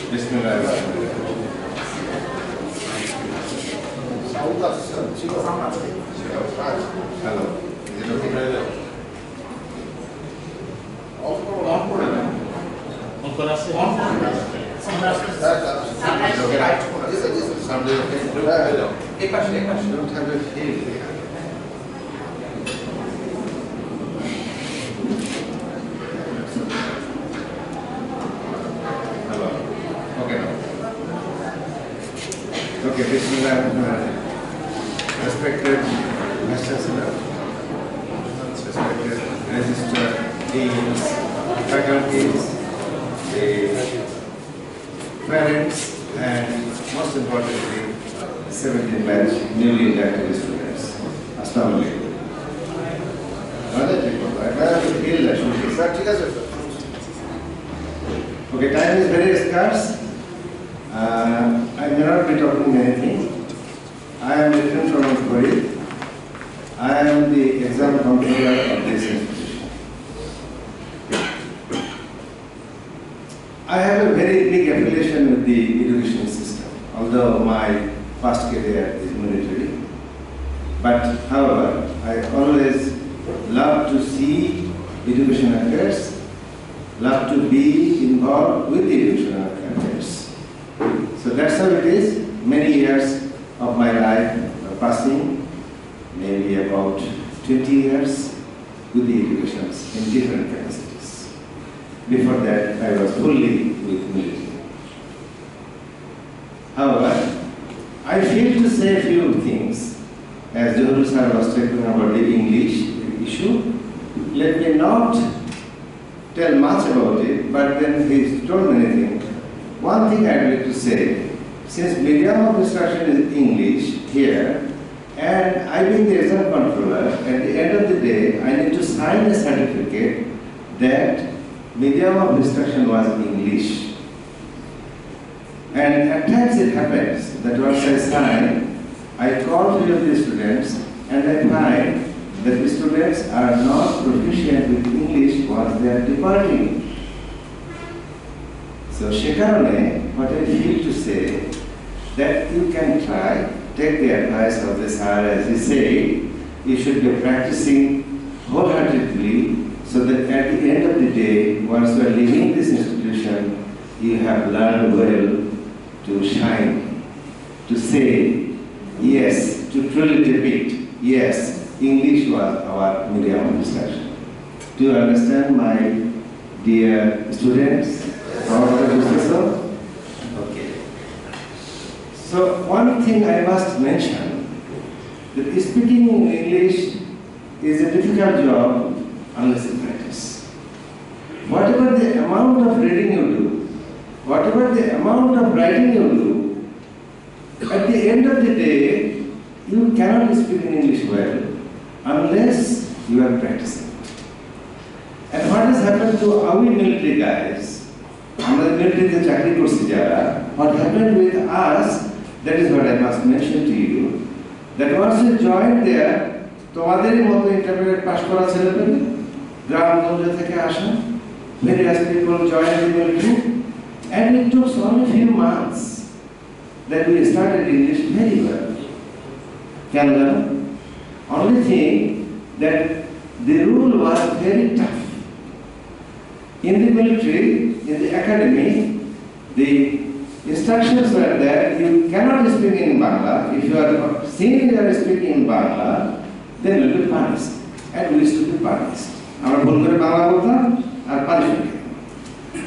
Bismillahirrahmanirrahim. Hello. Is it okay? Don't have a feel here. Hello. Okay. Okay, Bismillahirrahmanirrahim. Respected Vice Chancellor, respected Register, Deans, faculties, the parents, and most importantly, 17 batch newly inducted students. Assalamu alaikum. Okay, time is very scarce. I may not be talking anything. I am Nitin from Kori. I am the exam controller of this institution. I have a very big affiliation with the education system, although my past career is military. But however, I always love to see education affairs, love to be involved with the education affairs. So that's how it is. Many years of my life passing, maybe about 20 years with the educations in different capacities. Before that, I was fully with military. However, I feel to say a few things. As Johru sir was talking about the English issue, let me not tell much about it, but then he told many things. One thing I'd like to say, since medium of instruction is English here, and I being the exam controller, at the end of the day, I need to sign a certificate that medium of instruction was English. And at times it happens that once I sign, I call few of the students and I find that the students are not proficient with English once they are departing. So, Shekarone, what I feel to say, that you can try, take the advice of the sir, as he said, you should be practicing wholeheartedly so that at the end of the day, once you are leaving this institution, you have learned well to shine, to say yes, to truly repeat, yes, English was our medium of instruction. Do you understand, my dear students? Okay. So one thing I must mention, that speaking in English is a difficult job unless you practice. Whatever the amount of reading you do, whatever the amount of writing you do, at the end of the day, you cannot speak in English well unless you are practicing. And what has happened to our military guys, what happened with us, that is what I must mention to you, that once you join there, তোমাদেরই মতো intermediate pass করা ছেলেপেলে গ্রামগঞ্জ থেকে আসা, various people joined the military, and it took only a few months that we started English very well. Canada, only thing that the rule was very tough. In the military, in the academy, the instructions were that you cannot speak in Bangla. If you are seen you are speaking in Bangla, then you will be punished. And we used to be punished. Our Bangla boltam R punishment.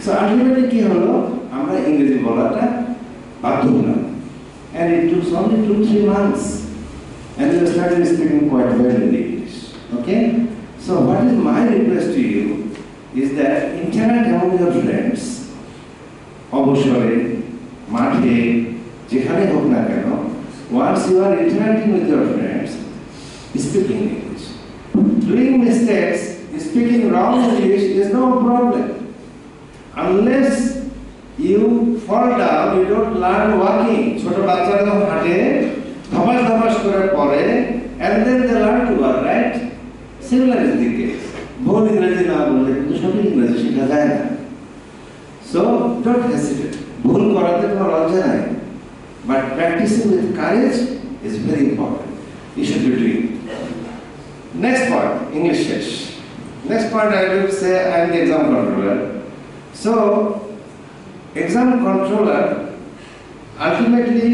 So ultimately কি হলো, আমরা ইংরেজি বলাটা বাধ্য হলাম. And it took only 2-3 months. And we started speaking quite well in English. Okay? So what is my request to you is that interact among your friends, অবসরে, মাঠে, যেখানে হোক না কেন, once you are interacting with your friends, speak in English. Doing mistakes, speaking wrong English is no problem. Unless you fall down, you don't learn walking. ছোট বাচ্চারা যখন হাঁটে, ধপাস ধপাস করে পড়ে, and then they learn to walk, right? Similar is the case. ভুল ইংরেজি না বললে কিন্তু সঠিক ইংরেজি শেখা যায় না। So don't hesitate. ভুল করাতে তোমার লজ্জা নাই, but practicing with courage is very important. You should be doing. Next part, English sesh. Next part I will say I am the exam controller. So, exam controller, ultimately,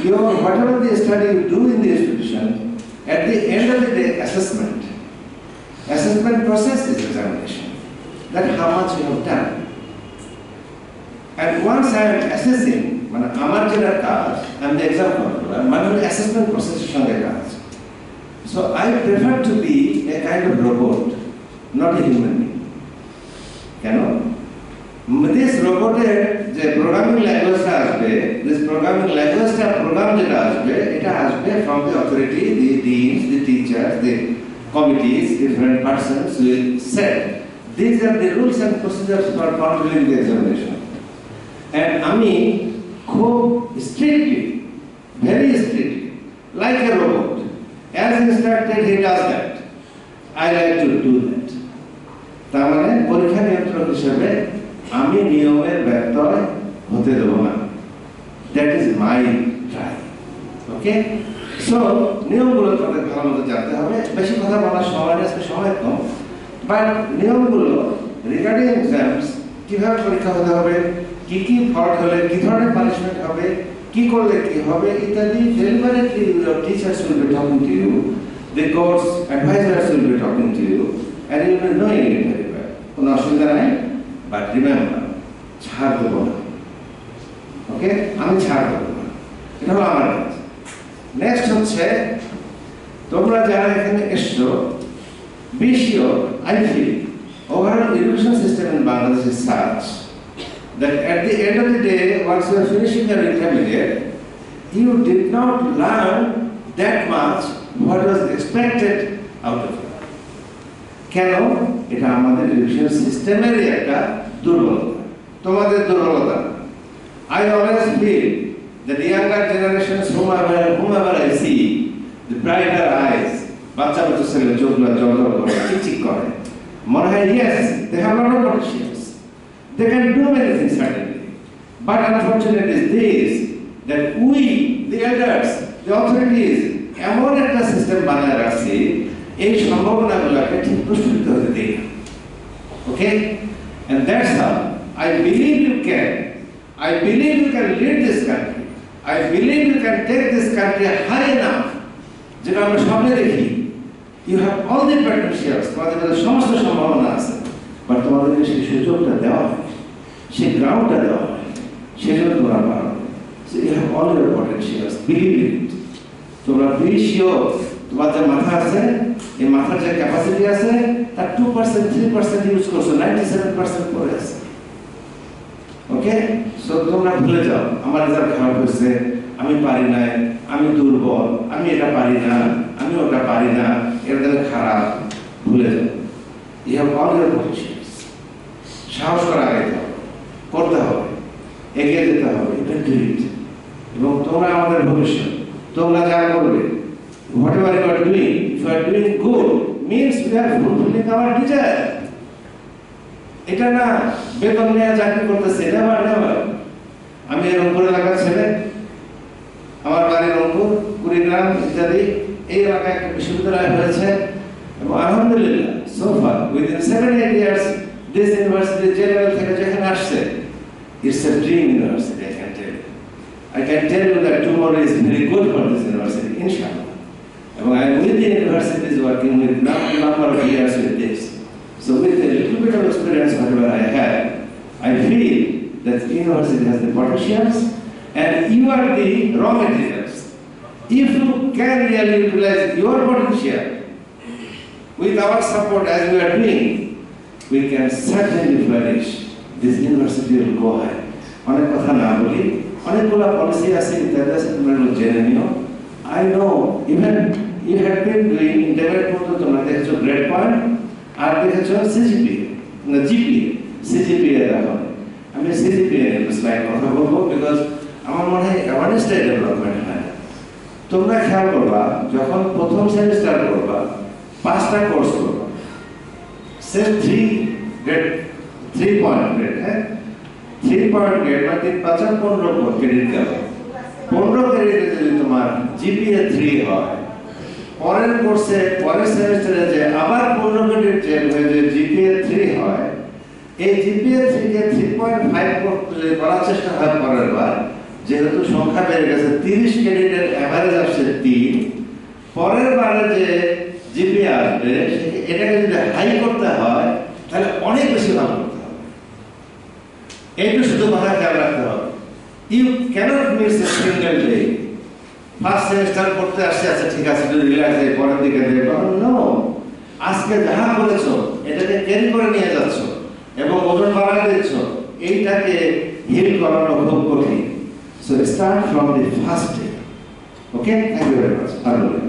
your whatever the study you do in the institution, at the end of the day, assessment. Assessment process is examination. That how much you have done. And once I am assessing, মানে আমার যেটা কাজ, I am the exam controller, মানে assessment process এর সঙ্গে কাজ. So I prefer to be a kind of robot, not a human being. কেন? This roboটের যে প্রোগ্রামিং ল্যাঙ্গুয়েজটা আসবে, this programming language-টা প্রোগ্রাম যেটা আসবে, এটা আসবে from the authority, the deans, the teachers, the committees, different persons will set. These are the rules and procedures for controlling the examination. And আমি খুব strictly, very strictly, like a robot, as instructed he does that. I like to do that. তার মানে পরীক্ষা নিয়ন্ত্রক হিসেবে আমি নিয়মের ব্যত্যয় হতে দেব না। That is my try. Okay? So নিয়মগুলো তোমাদের ভালো মতো জানতে হবে। বেশি কথা বলার সময় কম। But নিয়মগুলো রিগার্ডিং এক্সামস কিভাবে পরীক্ষা হতে হবে, কি কি ফল্ট হলে কি ধরনের পানিশমেন্ট হবে, কি করলে কি হবে ইত্যাদি deliberately your teachers will be talking to you, the course advisors will be talking to you, and you will be knowing it very well. কোনো অসুবিধা নাই, but remember, ছাড় দেবো না। ওকে, আমি ছাড় দেবো না, এটা হলো আমার কাজ। নেক্সট হচ্ছে তোমরা যারা এখানে এসছো, be sure, I feel overall education system in Bangladesh is such that at the end of the day, once you are finishing your intermediate, you did not learn that much what was expected out of it. কেন? এটা আমাদের education সিস্টেমেরই একটা দুর্বলতা, তোমাদের দুর্বলতা। I always feel that the younger generations whomever I see, the brighter eyes, বাচ্চা বাচ্চা ছেলে চোখগুলো জলজল করে, চিকচিক করে, মনে হয় yes, they have a lot of potentials. They can do many things certainly. But unfortunate is this, that we, the elders, the authorities, এমন একটা সিস্টেম বানায় রাখছি, এই সম্ভাবনাগুলোকে ঠিক প্রস্ফুটিত হতে দেই না। Okay? And that's how I believe you can. I believe you can lead this country. I believe you can take this country high enough. যেটা আমরা স্বপ্নে দেখি, you have all the potentials, তোমাদের মধ্যে সমস্ত সম্ভাবনা আছে, বাট তোমাদেরকে সেই সুযোগটা দেওয়া হয়, সেই গ্রাউন্ডটা দেওয়া হয়, সেজন্য তোমরা পারো। So you have all your potentials, believe in it. তোমরা be sure, তোমার যে মাথা আছে, এই মাথার যে ক্যাপাসিটি আছে, তার 2%, 3% ইউজ করছো, 97% পড়ে আছে। ওকে? সো তোমরা ভুলে যাও, আমার রেজাল্ট খারাপ হয়েছে, আমি পারি না, আমি দুর্বল, আমি এটা পারি না, আমি ওটা পারি না, এটা খারাপ, ভুলে যাও। You have all your potentials. সাহস করা আগাইতে হবে, করতে হবে, এগিয়ে যেতে হবে, এটা do it. এবং তোমরা আমাদের ভবিষ্যৎ, তোমরা যা করবে, whatever you are doing, if you are doing good, means we are fulfilling our desire. এটা না বেতন নিয়ে চাকরি করতেছে, নেভার নেভার। আমি রংপুর এলাকার ছেলে, আমার বাড়ি রংপুর, কুড়িগ্রাম ইত্যাদি, এই এলাকায় একটা বিশ্ববিদ্যালয় হয়েছে এবং আলহামদুলিল্লাহ so far within 7-8 years this university general থেকে যেখানে আসছে, it's a dream university. I can tell you that tomorrow is very good for this university, inshallah. And I am with the universities working with number of years with this. So with a little bit of experience whatever I have, I feel that the university has the potentials and you are the raw materials. If you can really utilize your potential with our support as we are doing, we can certainly flourish. This university will go high. অনেক কথা না বলি, অনেকগুলো policy আছে, ইত্যাদি আছে, তোমরা জেনে নিও। I know even you have been doing indirect মতো তোমরা দেখছো গ্রেড পয়েন্ট আর দেখেছো সিজিপিএ, না জিপিএ, সিজিপিএ দেখো। আমি সিজিপিএ স্লাইড কথা বলবো বিকজ আমার মনে হয় অ্যাওয়ারনেসটা ডেভেলপমেন্ট হয়। তোমরা খেয়াল করবা যখন প্রথম সেমিস্টার করবা, 5টা কোর্স করবা, সে 3 পয়েন্ট গ্রেড, হ্যাঁ 3 পয়েন্ট গ্রেড মানে 3 5 15 ক্রেডিট গেল। 15 ক্রেডিটে যদি তোমার জিপিএ 3 হয়, পরের কোর্সে পরের সেমিস্টারে যে আবার 15 ক্রেডিট যে জিপিএ 3 হয়, এই জিপিএ 3 কে 3.5 করার চেষ্টা হয় পরের বার, যেহেতু সংখ্যা বেড়ে গেছে 30 ক্রেডিটের এভারেজ আসছে 3, পরের বারে যে জিপিএ আসবে এটাকে যদি হাই করতে হয় তাহলে অনেক বেশি ভালো করতে হবে। এইটু শুধু কথা খেয়াল রাখতে হবে। You cannot miss a single day. First semester করতে আসছে, আচ্ছা ঠিক আছে একটু রিল্যাক্স হয়ে পরের দিকে দেখো, নো, আজকে যাহা করেছো এটাকে ক্যারি করে নিয়ে যাচ্ছ এবং ওজন বাড়ায় দিচ্ছ, এইটাকে হিল করানো খুব কঠিন। So start from the first day. Okay, thank you very much. আর বলবেন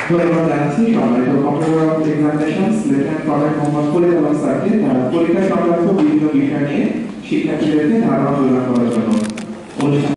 ধন্যবাদ জানাচ্ছি সম্মানিত controller of examinations lieutenant colonel Mohammad Farid Alam স্যারকে পরীক্ষা সংক্রান্ত বিভিন্ন বিষয় নিয়ে শিক্ষার্থীদেরকে ধারণা প্রদান করার জন্য।